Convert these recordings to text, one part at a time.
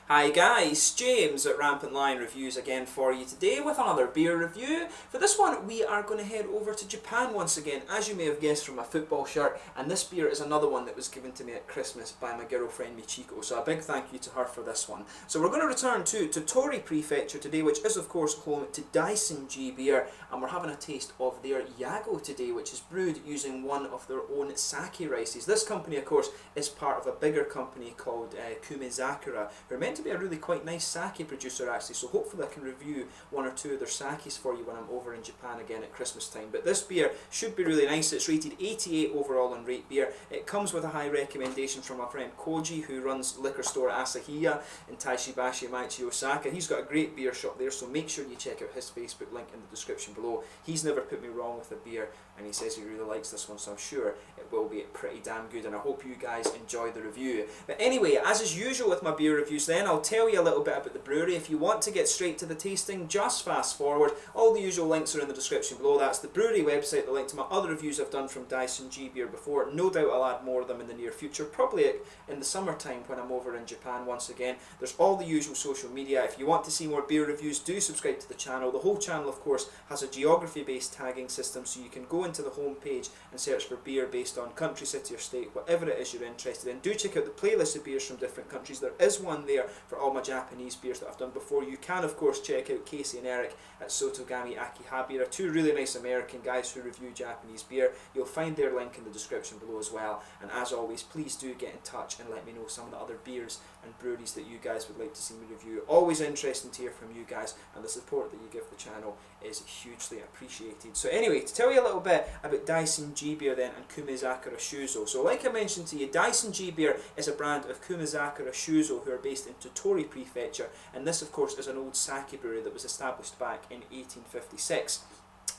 Hi guys, James at RampantLionReviews again for you today with another beer review. For this one we are going to head over to Japan once again, as you may have guessed from my football shirt, and this beer is another one that was given to me at Christmas by my girlfriend Michiko, so a big thank you to her for this one. So we're going to return to Tottori Prefecture today, which is of course home to Daisen G Beer, and we're having a taste of their Yagou today, which is brewed using one of their own sake rices. This company of course is part of a bigger company called Kumezakura, who are meant to be a really quite nice sake producer actually, so hopefully I can review one or two of their sakes for you when I'm over in Japan again at Christmas time. But this beer should be really nice. It's rated 88 overall on Rate Beer. It comes with a high recommendation from my friend Koji, who runs liquor store Asahiya in Taishibashi, Maichi, Osaka. He's got a great beer shop there, so make sure you check out his Facebook link in the description below. He's never put me wrong with a beer, and he says he really likes this one, so I'm sure it will be pretty damn good, and I hope you guys enjoy the review. But anyway, as is usual with my beer reviews then, I'll tell you a little bit about the brewery. If you want to get straight to the tasting, just fast forward. All the usual links are in the description below. That's the brewery website, the link to my other reviews I've done from Daisen G Beer before. No doubt I'll add more of them in the near future, probably in the summertime when I'm over in Japan once again. There's all the usual social media. If you want to see more beer reviews, do subscribe to the channel. The whole channel of course has a geography based tagging system, so you can go into the home page and search for beer based on country, city or state, whatever it is you're interested in. Do check out the playlist of beers from different countries. There is one there for all my Japanese beers that I've done before. You can of course check out Casey and Eric at Sotogami Akihabara, two really nice American guys who review Japanese beer. You'll find their link in the description below as well, and as always please do get in touch and let me know some of the other beers and breweries that you guys would like to see me review. Always interesting to hear from you guys, and the support that you give the channel is hugely appreciated. So anyway, to tell you a little bit about Daisen G Beer then and Kumezakura Shuzo. So like I mentioned to you, Daisen G Beer is a brand of Kumezakura Shuzo, who are based in Tottori Prefecture, and this of course is an old sake brewery that was established back in 1856.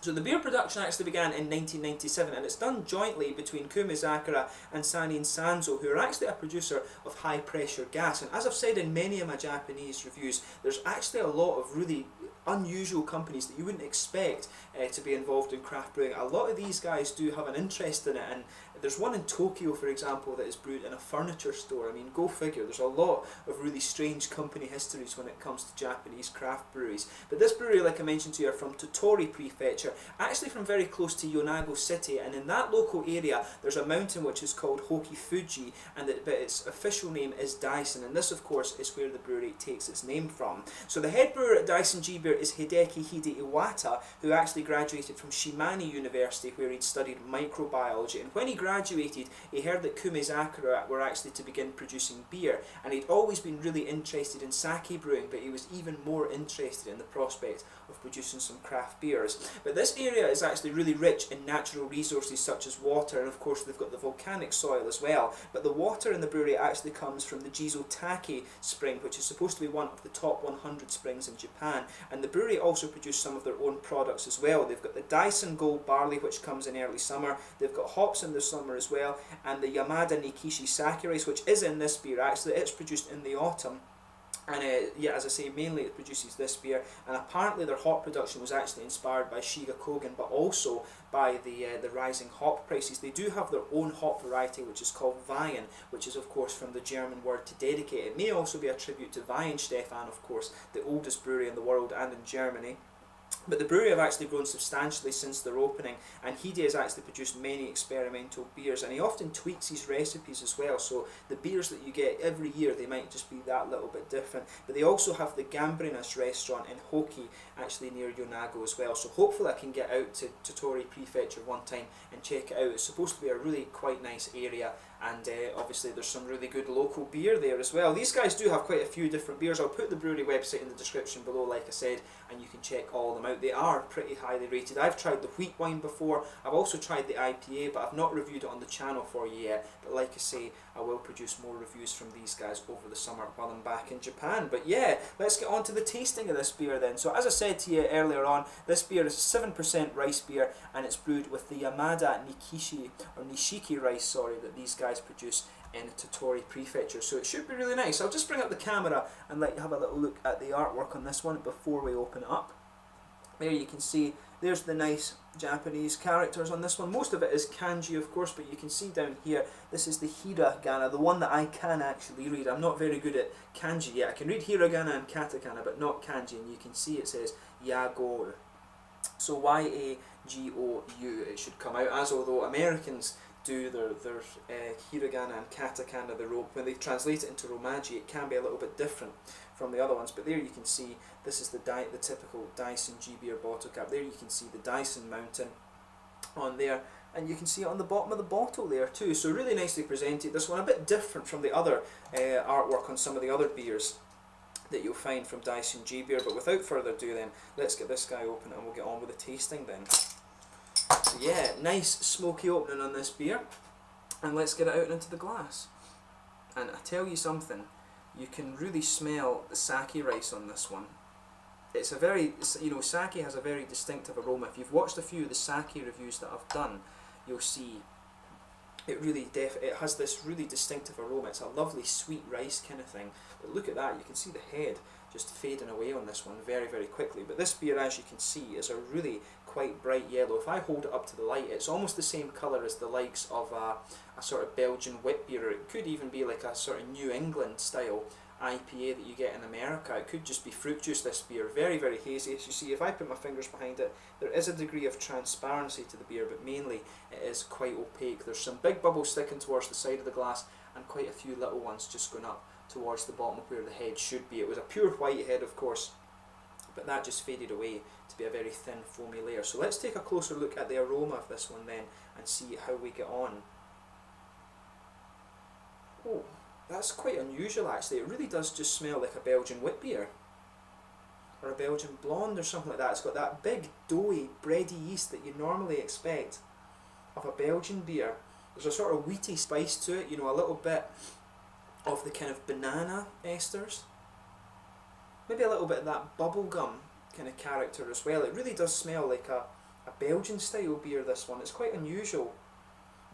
So the beer production actually began in 1997, and it's done jointly between Kumezakura and Sanin Sanzo, who are actually a producer of high pressure gas. And as I've said in many of my Japanese reviews, there's actually a lot of really unusual companies that you wouldn't expect to be involved in craft brewing. A lot of these guys do have an interest in it, and there's one in Tokyo for example that is brewed in a furniture store. I mean, go figure. There's a lot of really strange company histories when it comes to Japanese craft breweries. But this brewery, like I mentioned to you, are from Tottori Prefecture, actually from very close to Yagou city, and in that local area there's a mountain which is called Hoki Fuji, but its official name is Daisen, and this of course is where the brewery takes its name from. So the head brewer at Daisen G Beer is Hideki Hide Iwata, who actually graduated from Shimane University, where he'd studied microbiology, and when he graduated he heard that Kumezakura were actually to begin producing beer, and he'd always been really interested in sake brewing, but he was even more interested in the prospect of producing some craft beers. But this area is actually really rich in natural resources such as water, and of course they've got the volcanic soil as well. But the water in the brewery actually comes from the Jizotake spring, which is supposed to be one of the top 100 springs in Japan, and the brewery also produce some of their own products as well. They've got the Daisen Gold barley, which comes in early summer. They've got hops in the summer as well, and the Yamada Nikishi sake rice, which is in this beer actually. It's produced in the autumn. And yeah, as I say, mainly it produces this beer, and apparently their hop production was actually inspired by Shiga Kogen, but also by the rising hop prices. They do have their own hop variety, which is called Wein, which is of course from the German word to dedicate. It may also be a tribute to Weihenstephan, of course, the oldest brewery in the world and in Germany. But the brewery have actually grown substantially since their opening, and Hide has actually produced many experimental beers, and he often tweaks his recipes as well, so the beers that you get every year, they might just be that little bit different. But they also have the Gambrinus restaurant in Hoki, actually near Yagou as well, so hopefully I can get out to Tottori Prefecture one time and check it out. It's supposed to be a really quite nice area, and obviously there's some really good local beer there as well. These guys do have quite a few different beers. I'll put the brewery website in the description below, like I said, and you can check all of them out. They are pretty highly rated. I've tried the wheat wine before, I've also tried the IPA, but I've not reviewed it on the channel for you yet. But like I say, I will produce more reviews from these guys over the summer while I'm back in Japan. But yeah, let's get on to the tasting of this beer then. So as I said to you earlier on, this beer is 7% rice beer, and it's brewed with the Yamada Nishiki rice, sorry, that these guys produce in Tottori Prefecture. So it should be really nice. I'll just bring up the camera and let you have a little look at the artwork on this one before we open it up. There you can see there's the nice Japanese characters on this one. Most of it is kanji, of course, but you can see down here, this is the hiragana, the one that I can actually read. I'm not very good at kanji yet. I can read hiragana and katakana, but not kanji, and you can see it says Yagou. So Y-A-G-O-U, it should come out as, although Americans do their hiragana and katakana, when they translate it into Romaji, it can be a little bit different from the other ones. But there you can see, this is the typical Daisen G Beer bottle cap. There you can see the Daisen mountain on there, and you can see it on the bottom of the bottle there too. So really nicely presented. This one a bit different from the other artwork on some of the other beers that you'll find from Daisen G Beer. But without further ado then, let's get this guy open and we'll get on with the tasting then. So yeah, nice smoky opening on this beer, and let's get it out into the glass. And I tell you something, you can really smell the sake rice on this one. It's a very, sake has a very distinctive aroma. If you've watched a few of the sake reviews that I've done, you'll see it really it has this really distinctive aroma. It's a lovely sweet rice kind of thing. But look at that, you can see the head just fading away on this one very, very quickly. But this beer, as you can see, is a really quite bright yellow. If I hold it up to the light, it's almost the same colour as the likes of a sort of Belgian wit beer, or it could even be like a sort of New England style IPA that you get in America. It could just be fruit juice, this beer. Very, very hazy. As you see, if I put my fingers behind it, there is a degree of transparency to the beer, but mainly it is quite opaque. There's some big bubbles sticking towards the side of the glass, and quite a few little ones just going up towards the bottom of where the head should be. It was a pure white head, of course, but that just faded away to be a very thin foamy layer. So let's take a closer look at the aroma of this one then and see how we get on. Oh, that's quite unusual actually. It really does just smell like a Belgian wit beer, or a Belgian blonde or something like that. It's got that big doughy bready yeast that you normally expect of a Belgian beer. There's a sort of wheaty spice to it, a little bit of the kind of banana esters, maybe a little bit of that bubblegum kind of character as well. It really does smell like a Belgian style beer, this one. It's quite unusual.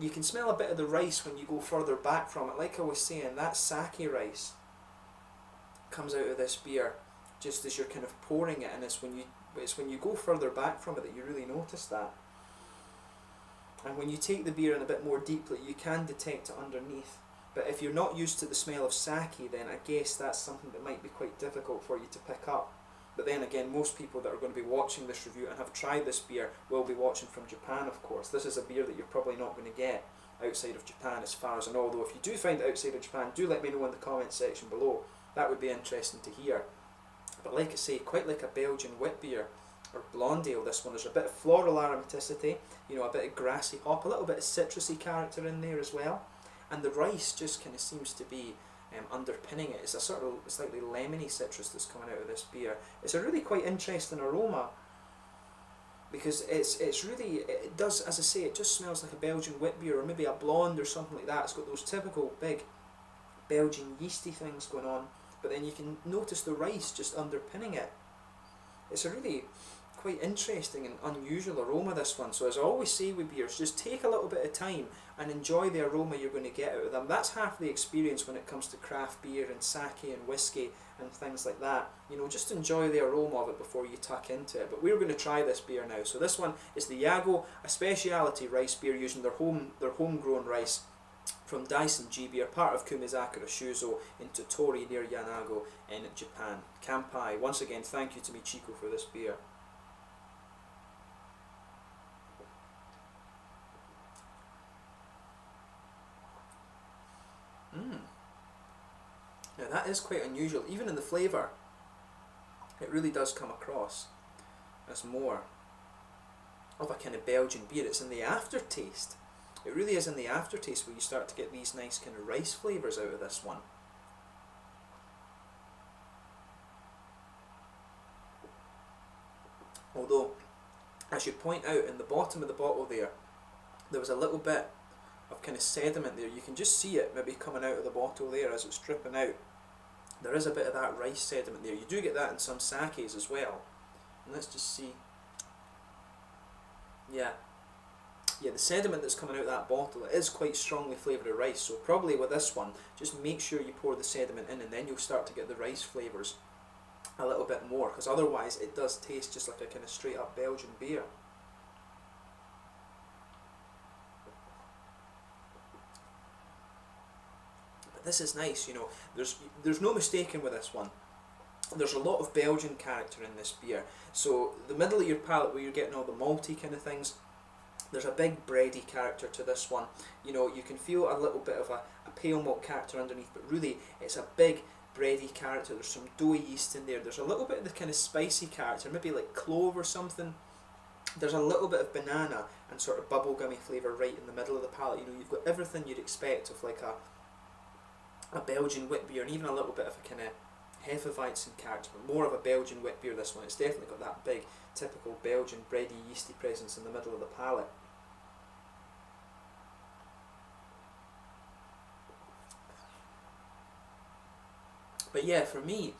You can smell a bit of the rice when you go further back from it. Like I was saying, that sake rice comes out of this beer just as you're kind of pouring it, and it's when you go further back from it that you really notice that. And when you take the beer in a bit more deeply, you can detect it underneath. But if you're not used to the smell of sake, then I guess that's something that might be quite difficult for you to pick up. But then again, most people that are going to be watching this review and have tried this beer will be watching from Japan, of course. This is a beer that you're probably not going to get outside of Japan, as far as I know. Although if you do find it outside of Japan, do let me know in the comment section below. That would be interesting to hear. But like I say, quite like a Belgian wit beer or blonde ale, this one. There's a bit of floral aromaticity, a bit of grassy hop, a little bit of citrusy character in there as well. And the rice just kind of seems to be underpinning it. It's a sort of slightly lemony citrus that's coming out of this beer. It's a really quite interesting aroma, because it does, as I say, it just smells like a Belgian wit beer, or maybe a blonde or something like that. It's got those typical big Belgian yeasty things going on, but then you can notice the rice just underpinning it. It's a really quite interesting and unusual aroma, this one. So as I always say with beers, just take a little bit of time and enjoy the aroma you're going to get out of them. That's half the experience when it comes to craft beer and sake and whiskey and things like that. Just enjoy the aroma of it before you tuck into it. But we're going to try this beer now. So this one is the Yagou, a speciality rice beer using their homegrown rice from Daisen G Beer, part of Kumezakura Shuzo in Tottori near Yagou in Japan. Kampai. Once again, thank you to Michiko for this beer. Now that is quite unusual. Even in the flavour, it really does come across as more of a kind of Belgian beer. It's in the aftertaste. It really is in the aftertaste where you start to get these nice kind of rice flavours out of this one. Although, I should point out, in the bottom of the bottle there was a little bit of kind of sediment there. You can just see it maybe coming out of the bottle there as it's dripping out. There is a bit of that rice sediment there. You do get that in some sakes as well. And let's just see. Yeah, the sediment that's coming out of that bottle, it is quite strongly flavoured of rice. So probably with this one, just make sure you pour the sediment in, and then you'll start to get the rice flavours a little bit more, because otherwise it does taste just like a kind of straight up Belgian beer. But this is nice, you know, there's no mistaking with this one. There's a lot of Belgian character in this beer. So the middle of your palate where you're getting all the malty kind of things, there's a big bready character to this one. You know, you can feel a little bit of a pale malt character underneath, but really it's a big bready character. There's some doughy yeast in there. There's a little bit of the kind of spicy character, maybe like clove or something. There's a little bit of banana and sort of bubblegummy flavour right in the middle of the palate. You know, you've got everything you'd expect of like a Belgian wit beer, and even a little bit of a kind of Hefeweizen character, but more of a Belgian wit beer this one. It's definitely got that big, typical Belgian bready, yeasty presence in the middle of the palate. But yeah, for me,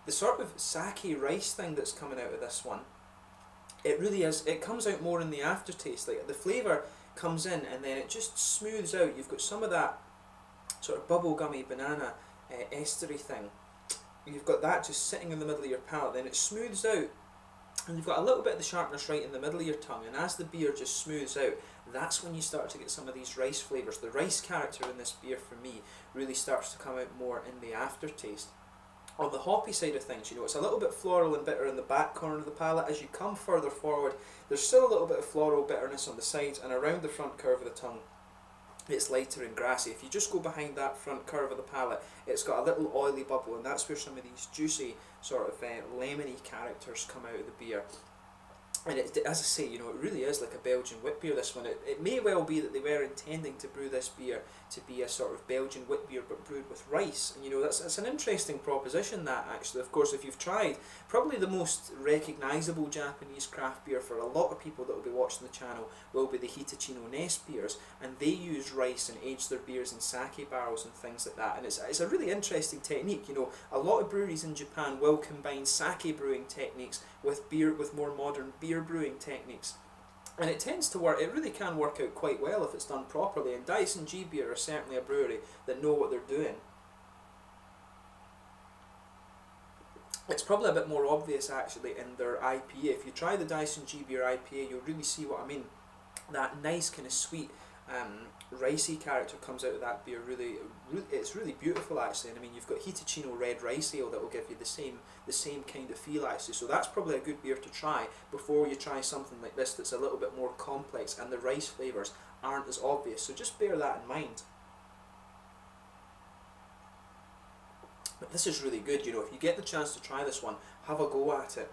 the sort of sake rice thing that's coming out of this one, it really is, it comes out more in the aftertaste. Like the flavour comes in and then it just smooths out. You've got some of that sort of bubblegummy banana estery thing. You've got that just sitting in the middle of your palate, then it smooths out, and you've got a little bit of the sharpness right in the middle of your tongue, and as the beer just smooths out, that's when you start to get some of these rice flavours. The rice character in this beer for me really starts to come out more in the aftertaste. On the hoppy side of things, you know, it's a little bit floral and bitter in the back corner of the palate. As you come further forward, there's still a little bit of floral bitterness on the sides, and around the front curve of the tongue it's lighter and grassy. If you just go behind that front curve of the palate, it's got a little oily bubble, and that's where some of these juicy sort of lemony characters come out of the beer. And it, as I say, you know, it really is like a Belgian wit beer, this one. It may well be that they were intending to brew this beer to be a sort of Belgian wit beer but brewed with rice. And you know, that's an interesting proposition, that actually. Of course, if you've tried, probably the most recognisable Japanese craft beer for a lot of people that will be watching the channel will be the Hitachino Nest beers, and they use rice and age their beers in sake barrels and things like that. And it's a really interesting technique. You know, a lot of breweries in Japan will combine sake brewing techniques with beer, with more modern beer brewing techniques, and it tends to work. It really can work out quite well if it's done properly, and Daisen G Beer are certainly a brewery that know what they're doing. It's probably a bit more obvious actually in their IPA. If you try the Daisen G Beer IPA, you'll really see what I mean. That nice kind of sweet ricey character comes out of that beer. It's really beautiful actually. And I mean, you've got Hitachino red rice ale that will give you the same kind of feel actually. So that's probably a good beer to try before you try something like this that's a little bit more complex and the rice flavours aren't as obvious. So just bear that in mind. But this is really good. You know, if you get the chance to try this one, have a go at it.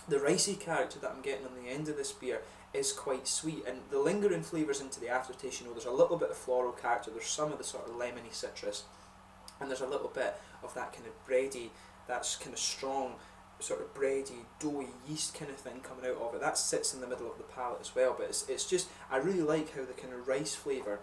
The ricey character that I'm getting on the end of this beer is quite sweet, and the lingering flavours into the aftertaste, you know, there's a little bit of floral character, there's some of the sort of lemony citrus, and there's a little bit of that kind of bready, that's kind of strong, sort of bready, doughy yeast kind of thing coming out of it. That sits in the middle of the palate as well, but it's just, I really like how the kind of rice flavour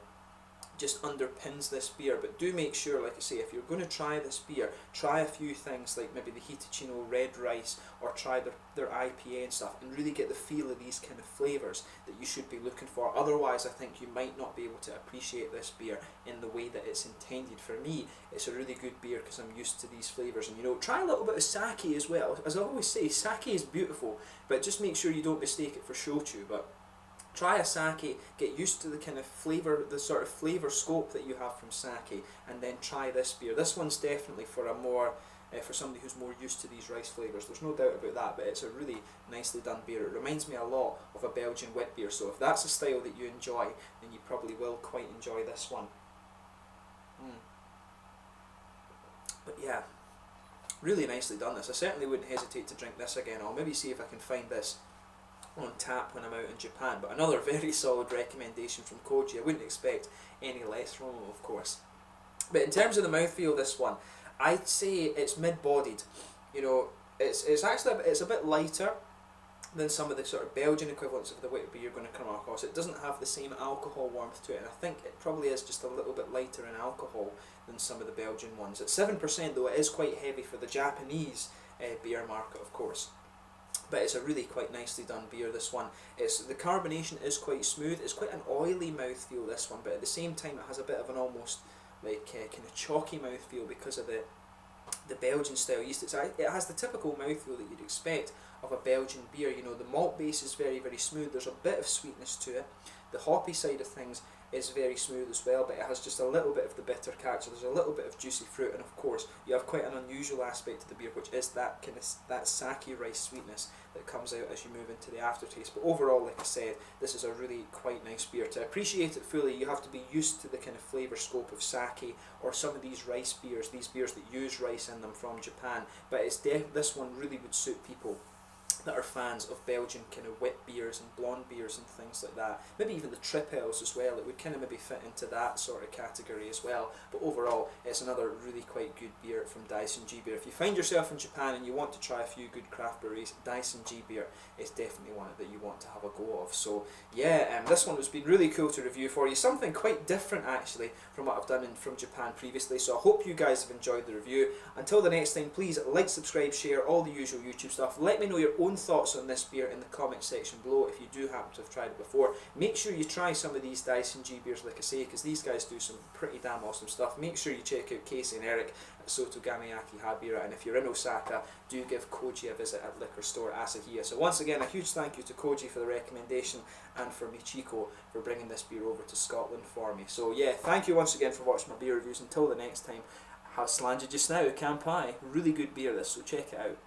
just underpins this beer. But do make sure, like I say, if you're going to try this beer, try a few things like maybe the Hitachino red rice, or try their IPA and stuff, and really get the feel of these kind of flavours that you should be looking for. Otherwise I think you might not be able to appreciate this beer in the way that it's intended. For me, it's a really good beer because I'm used to these flavours. And you know, try a little bit of sake as well. As I always say, sake is beautiful, but just make sure you don't mistake it for shochu. But try a sake, get used to the kind of flavour, the sort of flavour scope that you have from sake, and then try this beer. This one's definitely for a more, for somebody who's more used to these rice flavours. There's no doubt about that, but it's a really nicely done beer. It reminds me a lot of a Belgian wit beer, so if that's a style that you enjoy, then you probably will quite enjoy this one. But yeah, really nicely done this. I certainly wouldn't hesitate to drink this again. I'll maybe see if I can find this on tap when I'm out in Japan. But another very solid recommendation from Koji. I wouldn't expect any less from him, of course. But in terms of the mouthfeel, this one, I'd say it's mid-bodied. You know, it's actually it's a bit lighter than some of the sort of Belgian equivalents of the wit beer you're going to come across. It doesn't have the same alcohol warmth to it, and I think it probably is just a little bit lighter in alcohol than some of the Belgian ones. At 7% though, it is quite heavy for the Japanese beer market, of course. But it's a really quite nicely done beer, this one. The carbonation is quite smooth. It's quite an oily mouthfeel, this one, but at the same time it has a bit of an almost like kind of chalky mouthfeel because of the the Belgian style yeast. It has the typical mouthfeel that you'd expect of a Belgian beer. You know, the malt base is very, very smooth. There's a bit of sweetness to it. The hoppy side of things is very smooth as well, but it has just a little bit of the bitter character. There's a little bit of juicy fruit, and of course you have quite an unusual aspect to the beer, which is that kind of that sake rice sweetness that comes out as you move into the aftertaste. But overall, like I said, this is a really quite nice beer. To appreciate it fully, you have to be used to the kind of flavour scope of sake or some of these rice beers, these beers that use rice in them from Japan. But this one really would suit people that are fans of Belgian kind of wit beers and blonde beers and things like that. Maybe even the tripels as well. It would kind of maybe fit into that sort of category as well. But overall, it's another really quite good beer from Daisen G Beer. If you find yourself in Japan and you want to try a few good craft breweries, Daisen G Beer is definitely one that you want to have a go of. So yeah, this one has been really cool to review for you. Something quite different actually from what I've done from Japan previously. So I hope you guys have enjoyed the review. Until the next time, please like, subscribe, share, all the usual YouTube stuff. Let me know your own thoughts on this beer in the comment section below if you do happen to have tried it before. Make sure you try some of these Daisen G beers, like I say, because these guys do some pretty damn awesome stuff. Make sure you check out Casey and Eric at Sotogami Akihabara, and if you're in Osaka, do give Koji a visit at liquor store Asahiya. So once again, a huge thank you to Koji for the recommendation, and for Michiko for bringing this beer over to Scotland for me. So yeah, thank you once again for watching my beer reviews. Until the next time, have slanted just now, Kampai. Really good beer this, so check it out.